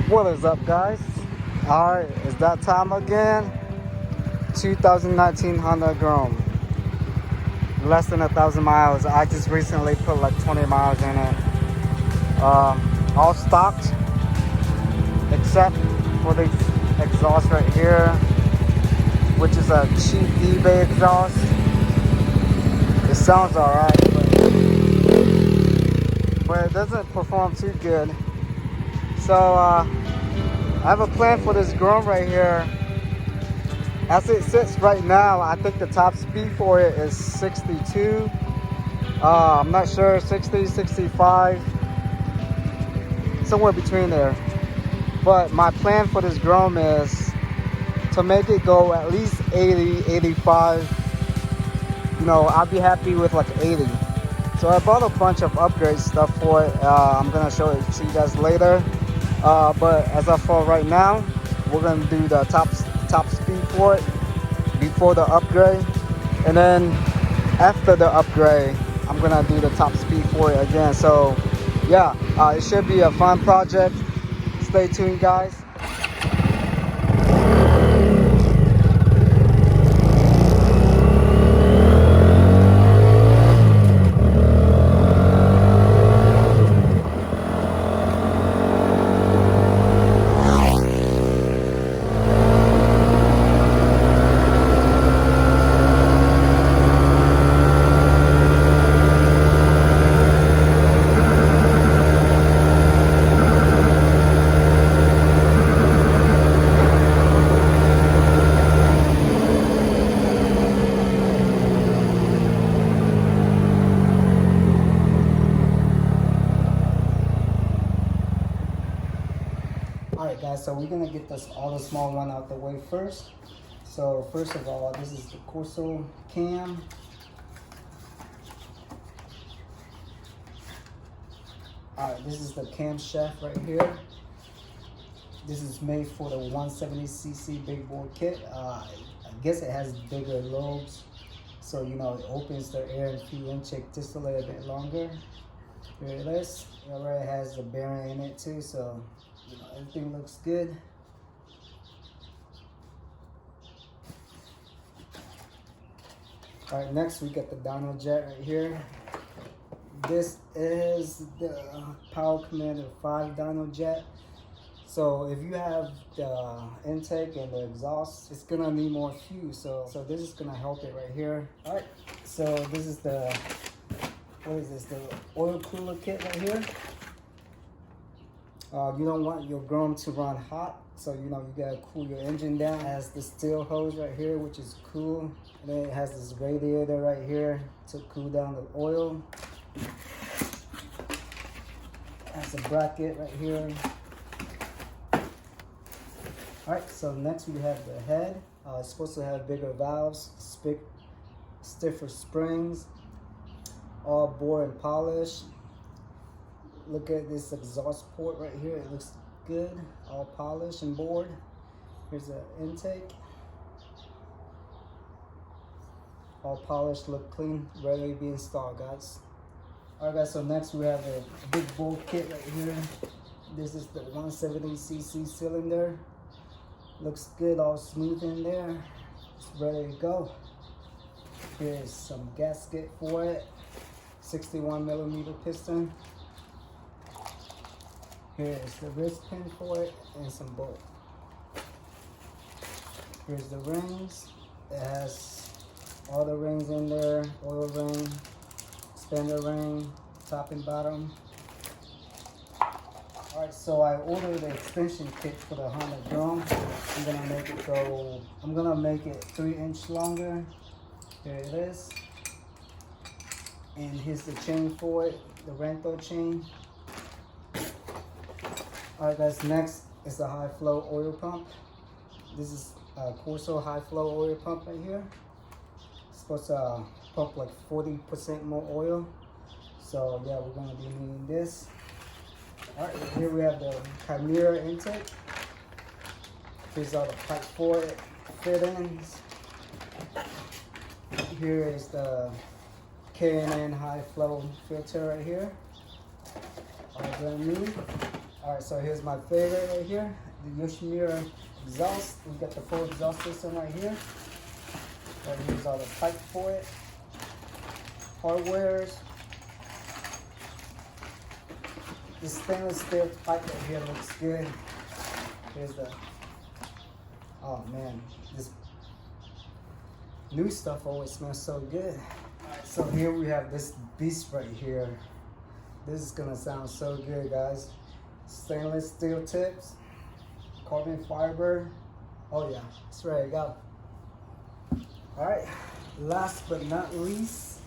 What is up, guys? Alright, it's that time again. 2019 Honda Grom. Less than 1,000 miles. I just recently put like 20 miles in it. All stocked, except for the exhaust right here, which is a cheap eBay exhaust. It sounds alright, but it doesn't perform too good. So I have a plan for this Grom right here. As it sits right now, I think the top speed for it is 62. I'm not sure, 60, 65, somewhere between there. But my plan for this Grom is to make it go at least 80, 85. You know, I'll be happy with like 80. So I bought a bunch of upgrade stuff for it. I'm gonna show it to you guys later. But as of for right now, we're gonna do the top speed for it before the upgrade, and then after the upgrade, I'm gonna do the top speed for it again. So yeah, it should be a fun project. Stay tuned, guys. Alright guys, so we're gonna get all the small one out the way first. So first of all, this is the Corso Cam. Alright, this is the camshaft right here. This is made for the 170cc big bore kit. I guess it has bigger lobes, so you know it opens the air and fuel intake just a little bit longer. Here it is. It already has the bearing in it too, so you know, everything looks good. All right, next we got the Dyno jet right here. This is the Power Commander 5 Dyno jet. So if you have the intake and the exhaust, it's gonna need more fuel. So this is gonna help it right here. All right, so this is the, what is this? The oil cooler kit right here. You don't want your Grom to run hot, so you know you gotta cool your engine down. It has the steel hose right here, which is cool. And then it has this radiator right here to cool down the oil. It has a bracket right here. Alright, so next we have the head. It's supposed to have bigger valves, stiffer springs, all bore and polished. Look at this exhaust port right here. It looks good, all polished and bored. Here's the intake. All polished, look clean, ready to be installed, guys. All right, guys, so next we have a big bore kit right here. This is the 170cc cylinder. Looks good, all smooth in there. It's ready to go. Here's some gasket for it. 61mm piston. Here's the wrist pin for it and some bolt. Here's the rings. It has all the rings in there, oil ring, spender ring, top and bottom. Alright, so I ordered the extension kit for the Honda Grom. I'm gonna make it 3-inch longer. Here it is. And here's the chain for it, the rental chain. Alright guys, next is the high flow oil pump. This is a Corso high flow oil pump right here. It's supposed to pump like 40% more oil. So yeah, we're gonna be needing this. Alright, here we have the Chimera intake. Here's all the pipe for it, fittings. Here is the K&N high flow filter right here. All brand new. Alright, so here's my favorite right here, the Yoshimura exhaust. We got the full exhaust system right here. Right here's all the pipe for it. Hardwares. This stainless steel pipe right here looks good. Here's the, oh man, this new stuff always smells so good. Alright, so here we have this beast right here. This is gonna sound so good, guys. Stainless steel tips, carbon fiber. Oh yeah, it's ready to go. Alright, last but not least,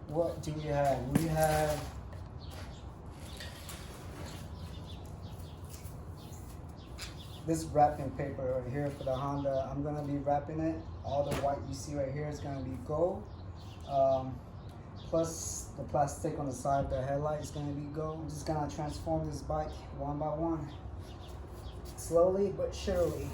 what do we have? We have this wrapping paper right here for the Honda. I'm gonna be wrapping it. All the white you see right here is gonna be gold. Plus the plastic on the side of the headlight is gonna be gold. I'm just gonna transform this bike one by one. Slowly but surely.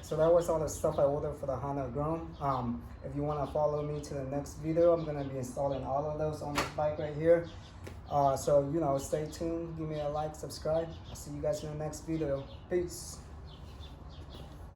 So that was all the stuff I ordered for the Honda Grom. If you wanna follow me to the next video, I'm gonna be installing all of those on this bike right here. So, you know, stay tuned, give me a like, subscribe. I'll see you guys in the next video. Peace.